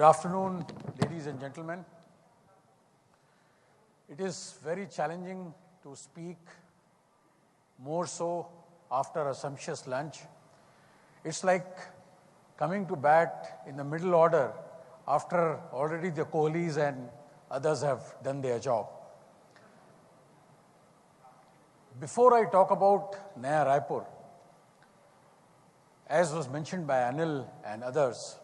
afternoon, ladies and gentlemen. It is very challenging to speak, more so after a sumptuous lunch. It's like coming to bat in the middle order after already the Kohlis and others have done their job. Before I talk about Naya Raipur, as was mentioned by Anil and others,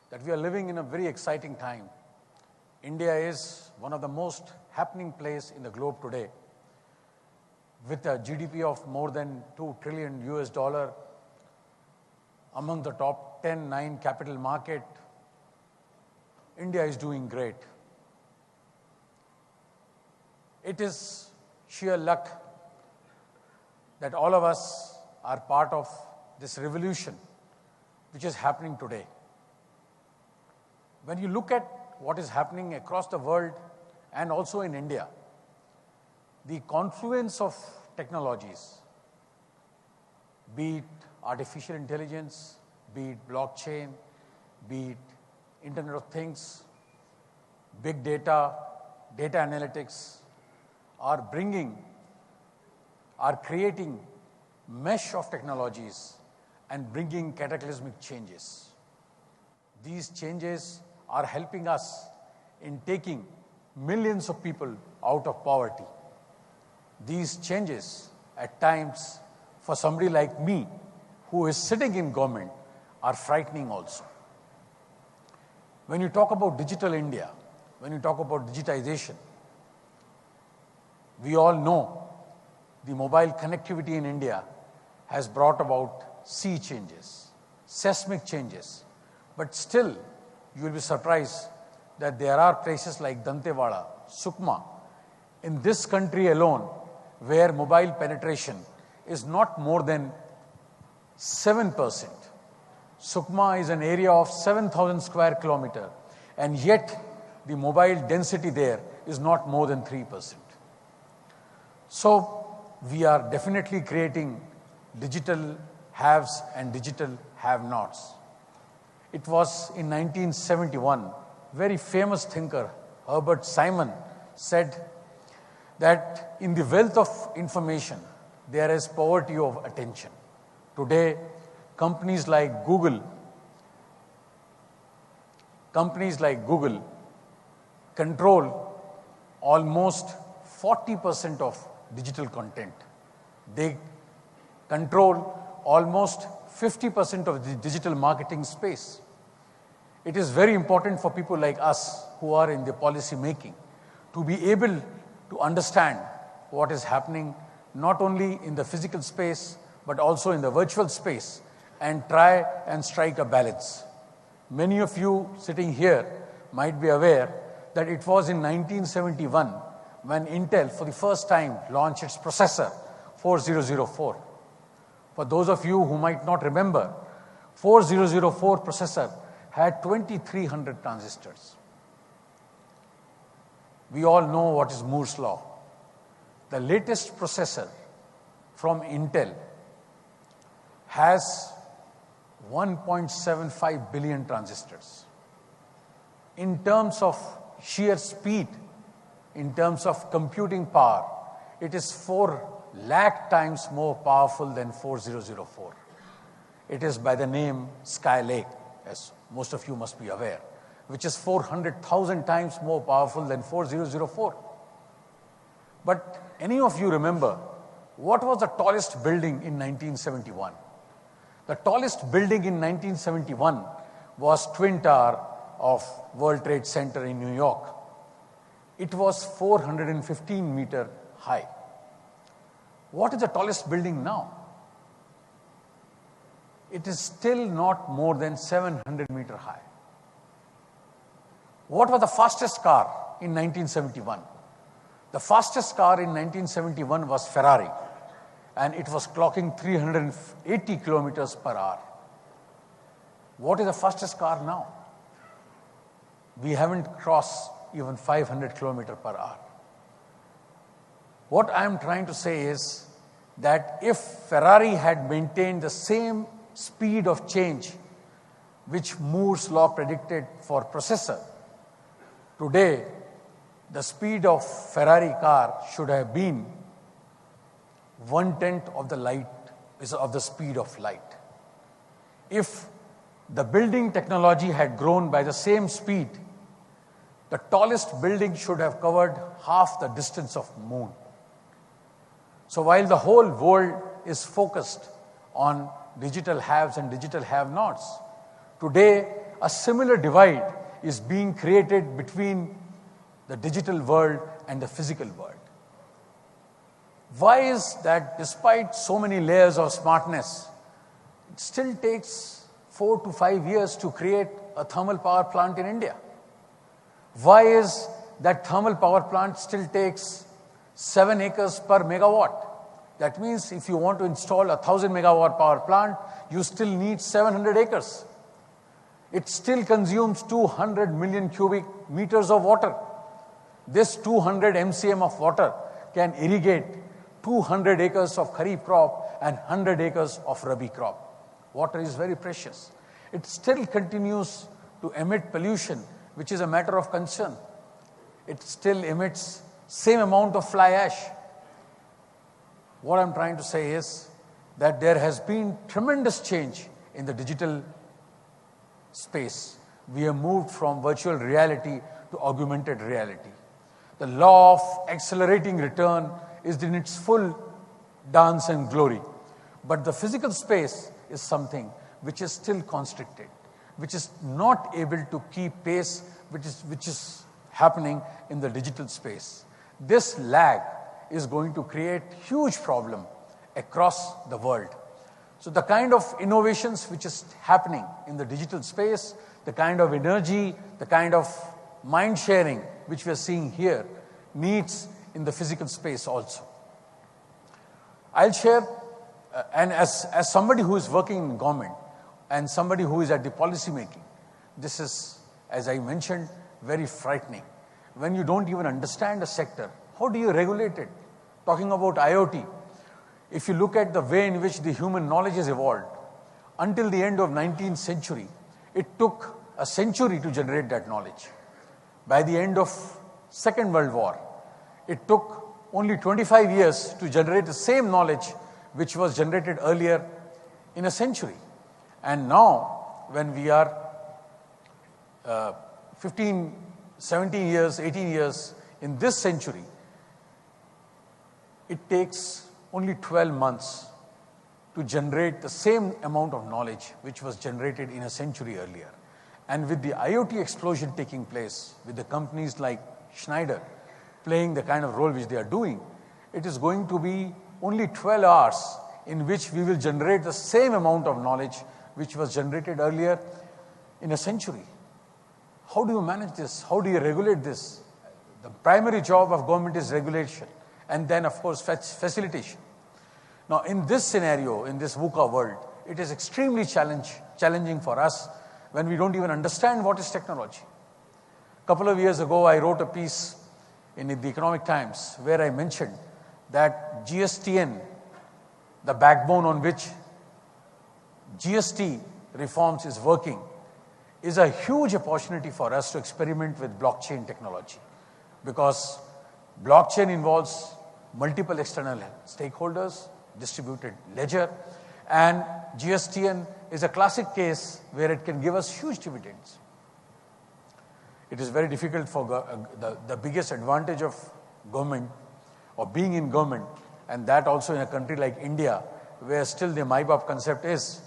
that we are living in a very exciting time. India is one of the most happening place in the globe today, with a GDP of more than $2 trillion US, among the top 9 capital market. India is doing great. It is sheer luck that all of us are part of this revolution which is happening today. When you look at what is happening across the world and also in India, the confluence of technologies, be it artificial intelligence, be it blockchain, be it Internet of Things, big data, data analytics, are creating mesh of technologies and bringing cataclysmic changes. These changes are helping us in taking millions of people out of poverty. These changes, at times, for somebody like me, who is sitting in government, are frightening also. When you talk about digital India, when you talk about digitization, we all know the mobile connectivity in India has brought about sea changes, seismic changes. But still, you will be surprised that there are places like Dantewada, Sukma, in this country alone, where mobile penetration is not more than 7%. Sukma is an area of 7,000 square kilometers, and yet the mobile density there is not more than 3%. So we are definitely creating digital haves and digital have-nots. It was in 1971, very famous thinker, Herbert Simon, said that in the wealth of information, there is poverty of attention. Today, companies like Google control almost 40% of digital content. They control almost 50% of the digital marketing space. It is very important for people like us who are in the policy making to be able to understand what is happening not only in the physical space but also in the virtual space and try and strike a balance. Many of you sitting here might be aware that it was in 1971 when Intel for the first time launched its processor 4004. For those of you who might not remember, 4004 processor had 2300 transistors. We all know what is Moore's law. The latest processor from Intel has 1.75 billion transistors. In terms of sheer speed, in terms of computing power, it is 4 lakh times more powerful than 4004. It is by the name Skylake, as most of you must be aware, which is 400,000 times more powerful than 4004. But any of you remember what was the tallest building in 1971? The tallest building in 1971 was Twin Tower of World Trade Center in New York. It was 415 meters high. What is the tallest building now? It is still not more than 700 meters high. What was the fastest car in 1971? The fastest car in 1971 was Ferrari, and it was clocking 380 kilometers per hour. What is the fastest car now? We haven't crossed even 500 kilometers per hour. What I am trying to say is that if Ferrari had maintained the same speed of change which Moore's law predicted for processor. Today, the speed of Ferrari car should have been 1/10 of the speed of light. If the building technology had grown by the same speed, the tallest building should have covered half the distance of Moon. So while the whole world is focused on digital haves and digital have-nots, today a similar divide is being created between the digital world and the physical world. Why is that despite so many layers of smartness, it still takes 4 to 5 years to create a thermal power plant in India? Why is that thermal power plant still takes 7 acres per megawatt? That means if you want to install a 1000 megawatt power plant, you still need 700 acres. It still consumes 200 million cubic meters of water. This 200 MCM of water can irrigate 200 acres of kharif crop and 100 acres of rabi crop. Water is very precious. It still continues to emit pollution, which is a matter of concern. It still emits same amount of fly ash. What I'm trying to say is that there has been tremendous change in the digital space. We have moved from virtual reality to augmented reality. The law of accelerating return is in its full dance and glory. But the physical space is something which is still constricted, which is not able to keep pace, which is happening in the digital space. This lag is going to create huge problem across the world. So the kind of innovations which is happening in the digital space, the kind of energy, the kind of mind sharing which we are seeing here needs in the physical space also. I'll share, and as somebody who is working in government and somebody who is at the policy making, this is, as I mentioned, very frightening. When you don't even understand a sector, how do you regulate it? Talking about IoT, if you look at the way in which the human knowledge has evolved, until the end of 19th century, it took a century to generate that knowledge. By the end of Second World War, it took only 25 years to generate the same knowledge which was generated earlier in a century. And now, when we are 15, 17 years, 18 years in this century, it takes only 12 months to generate the same amount of knowledge which was generated in a century earlier. And with the IoT explosion taking place, with the companies like Schneider playing the kind of role which they are doing, it is going to be only 12 hours in which we will generate the same amount of knowledge which was generated earlier in a century. How do you manage this? How do you regulate this? The primary job of government is regulation, and then, of course, facilitation. Now, in this scenario, in this VUCA world, it is extremely challenging for us when we don't even understand what is technology. A couple of years ago, I wrote a piece in the Economic Times where I mentioned that GSTN, the backbone on which GST reforms is working, is a huge opportunity for us to experiment with blockchain technology, because blockchain involves multiple external stakeholders, distributed ledger, and GSTN is a classic case where it can give us huge dividends. It is very difficult for the biggest advantage of government or being in government, and that also in a country like India, where still the MyBop concept is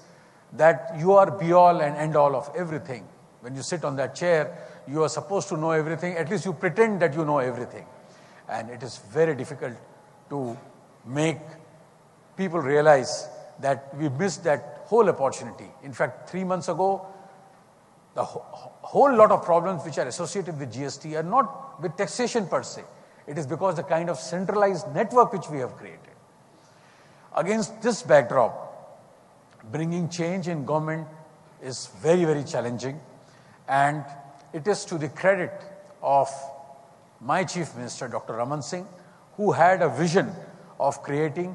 that you are be all and end all of everything. When you sit on that chair, you are supposed to know everything. At least you pretend that you know everything. And it is very difficult to make people realize that we missed that whole opportunity. In fact, 3 months ago, the whole lot of problems which are associated with GST are not with taxation per se. It is because the kind of centralized network which we have created. Against this backdrop, bringing change in government is very, very challenging, and it is to the credit of my Chief Minister, Dr. Aman Singh, who had a vision of creating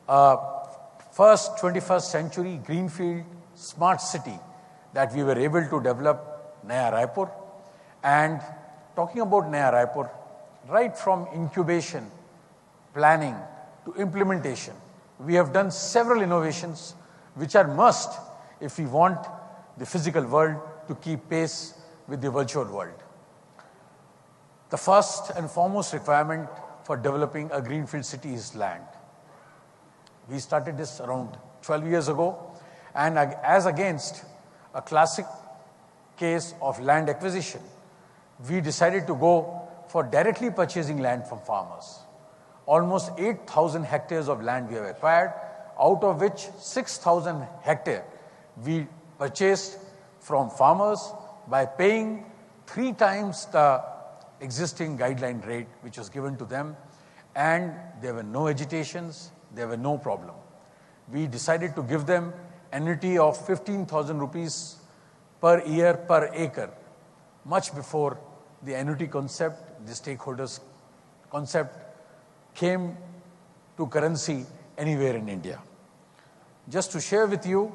a first 21st century greenfield smart city that we were able to develop Naya Raipur. And talking about Naya Raipur, right from incubation, planning to implementation, we have done several innovations which are must if we want the physical world to keep pace with the virtual world. The first and foremost requirement for developing a greenfield city is land. We started this around 12 years ago, and as against a classic case of land acquisition, we decided to go for directly purchasing land from farmers. Almost 8,000 hectares of land we have acquired, out of which 6,000 hectares we purchased from farmers by paying 3 times the existing guideline rate which was given to them, and there were no agitations, there were no problem. We decided to give them annuity of 15,000 rupees per year per acre, much before the annuity concept, the stakeholders concept came to currency anywhere in India. Just to share with you,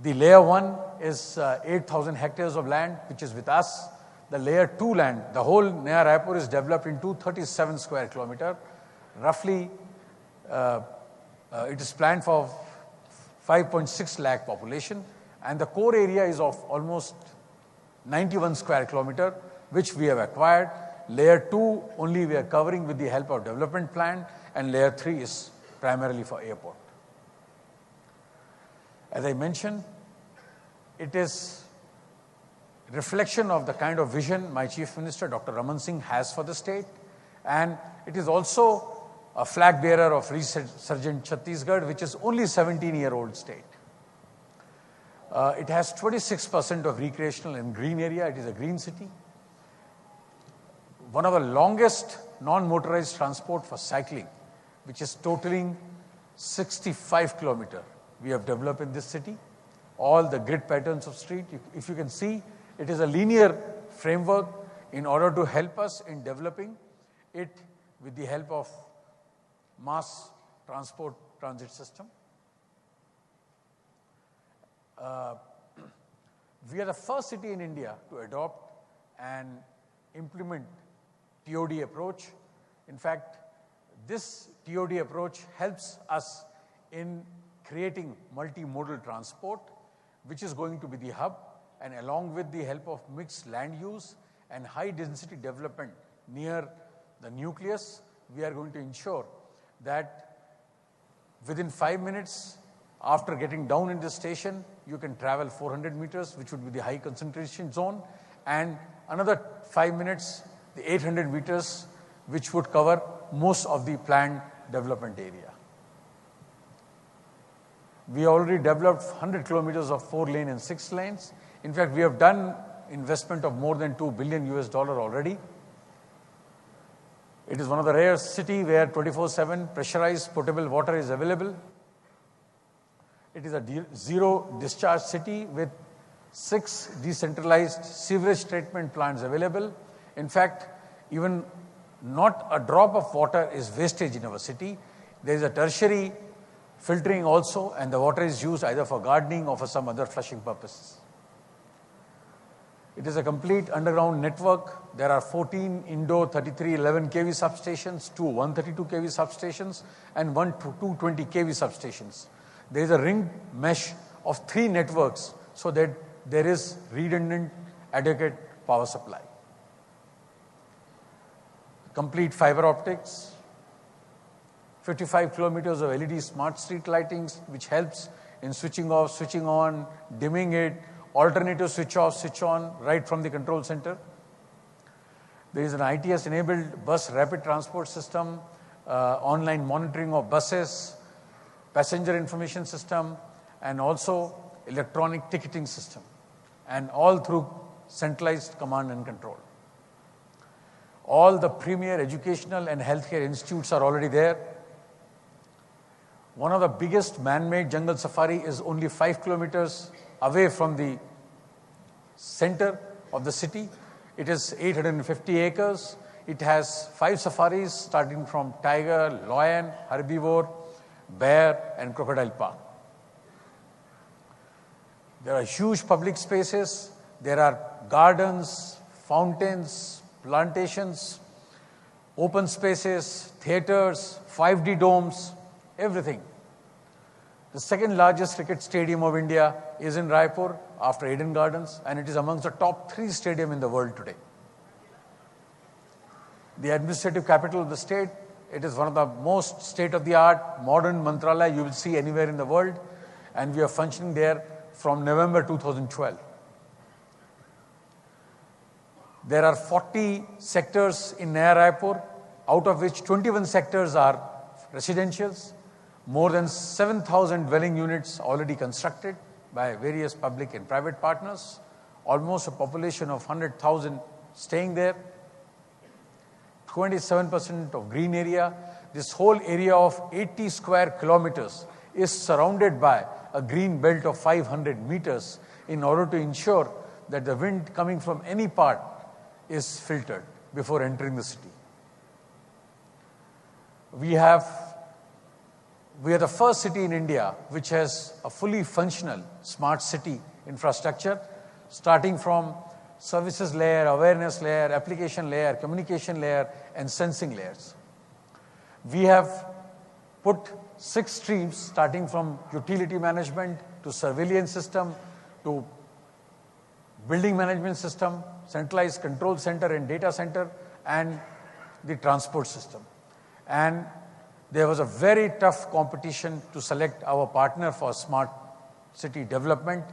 the layer 1 is 8,000 hectares of land which is with us. The layer 2 land, the whole Naya Raipur is developed into 37 square kilometer. Roughly, it is planned for 5.6 lakh population, and the core area is of almost 91 square kilometer, which we have acquired. Layer 2 only we are covering with the help of development plan, and layer 3 is primarily for airport. As I mentioned, it is reflection of the kind of vision my Chief Minister, Dr. Aman Singh, has for the state, and it is also a flag bearer of resurgent Chhattisgarh, which is only 17-year-old state. It has 26% of recreational and green area. It is a green city. One of the longest non-motorized transport for cycling, which is totaling 65 kilometers, we have developed in this city. All the grid patterns of street, if you can see, it is a linear framework in order to help us in developing it with the help of mass transport transit system. We are the first city in India to adopt and implement TOD approach. In fact, this TOD approach helps us in creating multimodal transport, which is going to be the hub, and along with the help of mixed land use and high density development near the nucleus, we are going to ensure that within 5 minutes after getting down in the station, you can travel 400 meters, which would be the high concentration zone, and another 5 minutes, the 800 meters, which would cover most of the planned development area. We already developed 100 kilometers of 4-lane and 6 lanes. In fact, we have done investment of more than $2 billion already. It is one of the rare cities where 24/7 pressurized potable water is available. It is a zero discharge city with 6 decentralized sewage treatment plants available. In fact, even not a drop of water is wastage in our city. There is a tertiary filtering also, and the water is used either for gardening or for some other flushing purposes. It is a complete underground network. There are 14 indoor 3311 kV substations, 2 132 kV substations, and 1 220 kV substations. There is a ring mesh of 3 networks so that there is redundant, adequate power supply. Complete fiber optics, 55 kilometers of LED smart street lightings, which helps in switching off, switching on, dimming it, alternative switch off, switch on, right from the control center. There is an ITS-enabled bus rapid transport system, online monitoring of buses, passenger information system, and also electronic ticketing system, and all through centralized command and control. All the premier educational and healthcare institutes are already there. One of the biggest man-made jungle safari is only 5 kilometers away from the center of the city. It is 850 acres. It has 5 safaris starting from tiger, lion, herbivore, bear, and crocodile park. There are huge public spaces. There are gardens, fountains, plantations, open spaces, theatres, 5D domes, everything. The second largest cricket stadium of India is in Raipur after Eden Gardens, and it is amongst the top 3 stadiums in the world today. The administrative capital of the state, it is one of the most state-of-the-art modern Mantralaya you will see anywhere in the world, and we are functioning there from November 2012. There are 40 sectors in Naya Raipur, out of which 21 sectors are residentials, more than 7,000 dwelling units already constructed by various public and private partners, almost a population of 100,000 staying there, 27% of green area. This whole area of 80 square kilometers is surrounded by a green belt of 500 meters in order to ensure that the wind coming from any part is filtered before entering the city. We are the first city in India which has a fully functional smart city infrastructure, starting from services layer, awareness layer, application layer, communication layer, and sensing layers. We have put 6 streams starting from utility management to surveillance system to building management system, centralized control center and data center, and the transport system. And there was a very tough competition to select our partner for smart city development.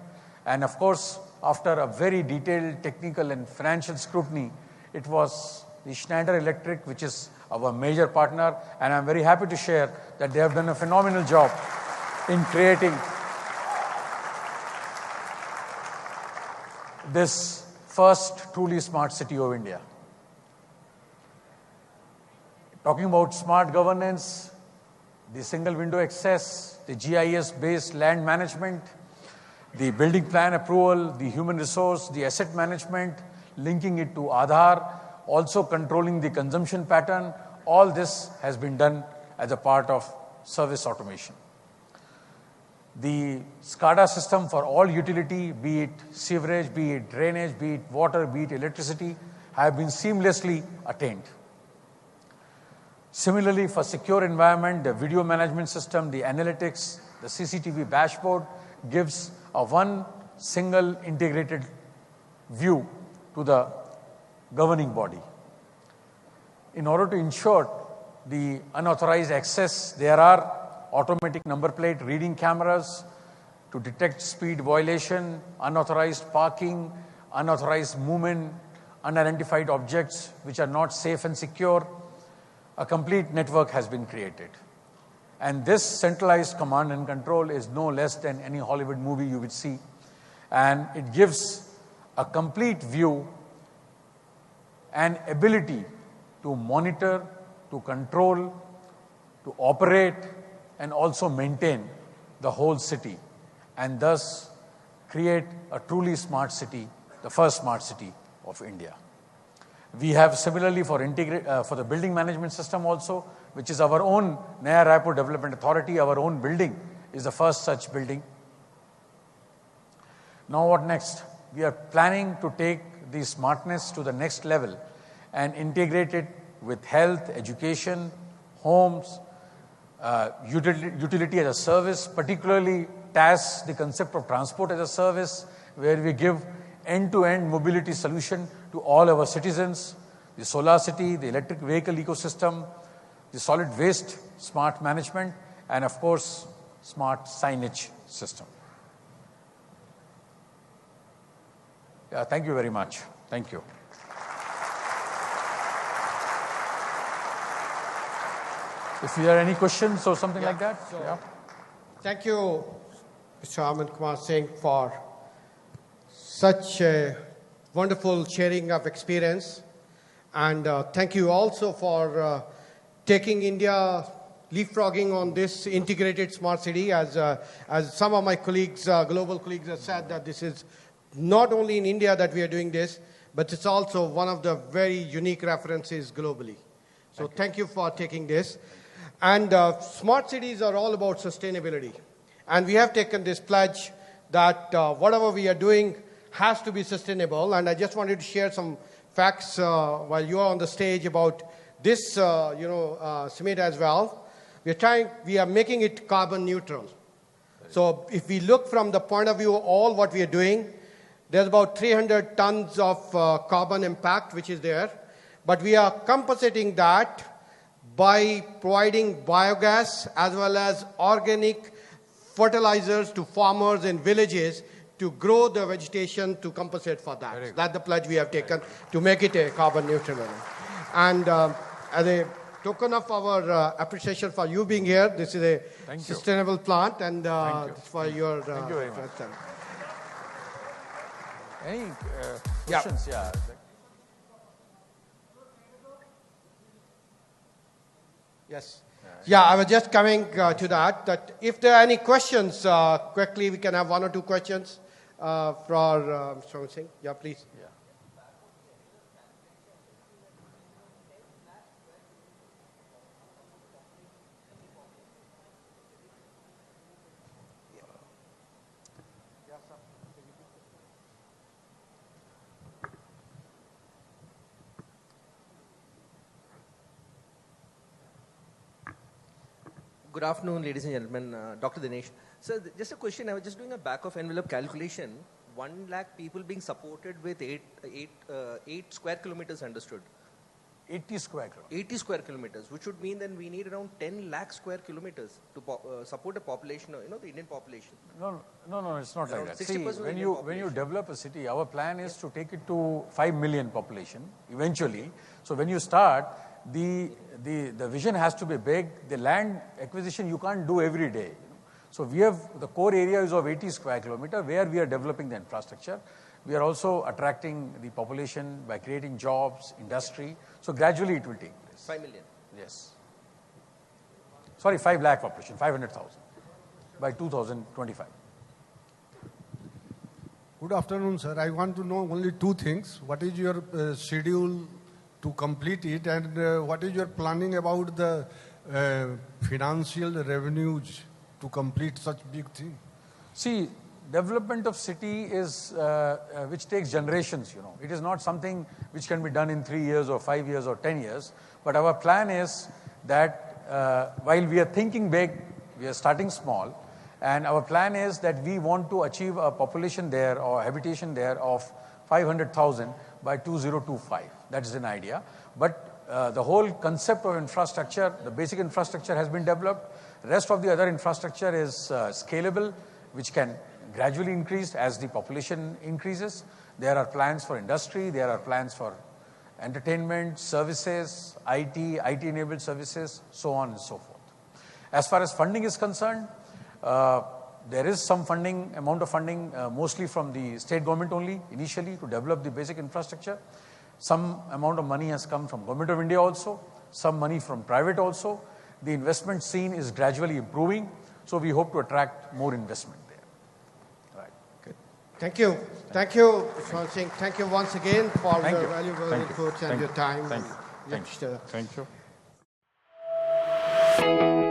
And of course, after a very detailed technical and financial scrutiny, it was the Schneider Electric, which is our major partner. And I'm very happy to share that they have done a phenomenal job in creating this first truly smart city of India. Talking about smart governance, the single window access, the GIS-based land management, the building plan approval, the human resource, the asset management, linking it to Aadhaar, also controlling the consumption pattern, all this has been done as a part of service automation. The SCADA system for all utility, be it sewerage, be it drainage, be it water, be it electricity, have been seamlessly attained. Similarly, for secure environment, the video management system, the analytics, the CCTV dashboard gives a one single integrated view to the governing body. In order to ensure the unauthorized access, there are automatic number plate reading cameras to detect speed violation, unauthorized parking, unauthorized movement, unidentified objects which are not safe and secure. A complete network has been created. And this centralized command and control is no less than any Hollywood movie you would see. And it gives a complete view and ability to monitor, to control, to operate, and also maintain the whole city, and thus create a truly smart city, the first smart city of India. We have similarly for the building management system also, which is our own Naya Raipur Development Authority, our own building is the first such building. Now what next? We are planning to take the smartness to the next level and integrate it with health, education, homes, utility as a service, particularly TAS, the concept of transport as a service, where we give end-to-end mobility solution to all our citizens, the solar city, the electric vehicle ecosystem, the solid waste smart management, and of course, smart signage system. Yeah, thank you very much. Thank you. If there are any questions or something like that. So, thank you, Mr. Aman Kumar Singh, for such a wonderful sharing of experience. And thank you also for taking India leapfrogging on this integrated smart city. As some of my colleagues, global colleagues have said, that this is not only in India that we are doing this, but it's also one of the very unique references globally. So thank you for taking this. And smart cities are all about sustainability. And we have taken this pledge that whatever we are doing has to be sustainable. And I just wanted to share some facts while you are on the stage about this, cement as well. We are making it carbon neutral. So if we look from the point of view of all what we are doing, there's about 300 tons of carbon impact which is there. But we are compensating that by providing biogas as well as organic fertilizers to farmers in villages to grow the vegetation to compensate for that. So that's the pledge we have taken to make it a carbon neutral. And as a token of our appreciation for you being here, this is a sustainable plant, and for your... Thank you very much. Any questions? Yeah. Yes. Yeah, I was just coming to that if there are any questions, quickly we can have one or two questions for Mr. Aman Singh. Yeah, please. Yeah. Good afternoon, ladies and gentlemen. Dr. Dinesh. So, just a question. I was just doing a back-of-envelope calculation. 1 lakh people being supported with 8 square kilometers understood. 80 square kilometers. 80 square kilometers, which would mean then we need around 10 lakh square kilometers to support a population, the Indian population. No, it's not like that. 60% See, when you develop a city, our plan is to take it to 5 million population eventually. So when you start, the vision has to be big. The land acquisition you can't do every day. So we have the core area is of 80 square kilometer where we are developing the infrastructure. We are also attracting the population by creating jobs, industry. So gradually it will take place. 5 million. Yes. Sorry, 5 lakh population, 500,000 by 2025. Good afternoon, sir. I want to know only two things. What is your schedule to complete it, and what is your planning about the financial revenues to complete such big thing? See, development of city is which takes generations. It is not something which can be done in 3 years or 5 years or 10 years. But our plan is that while we are thinking big, we are starting small, and our plan is that we want to achieve a population there or habitation there of 500,000 by 2025. That is an idea. But the whole concept of infrastructure, the basic infrastructure has been developed. Rest of the other infrastructure is scalable, which can gradually increase as the population increases. There are plans for industry, there are plans for entertainment, services, IT-enabled services, so on and so forth. As far as funding is concerned, there is some amount of funding, mostly from the state government only, initially, to develop the basic infrastructure. Some amount of money has come from Government of India also, some money from private also. The investment scene is gradually improving, so we hope to attract more investment there. Right. Good. Thank you. Thank you, Mr. Aman Singh. Thank you once again for your valuable inputs and your time. Thank you.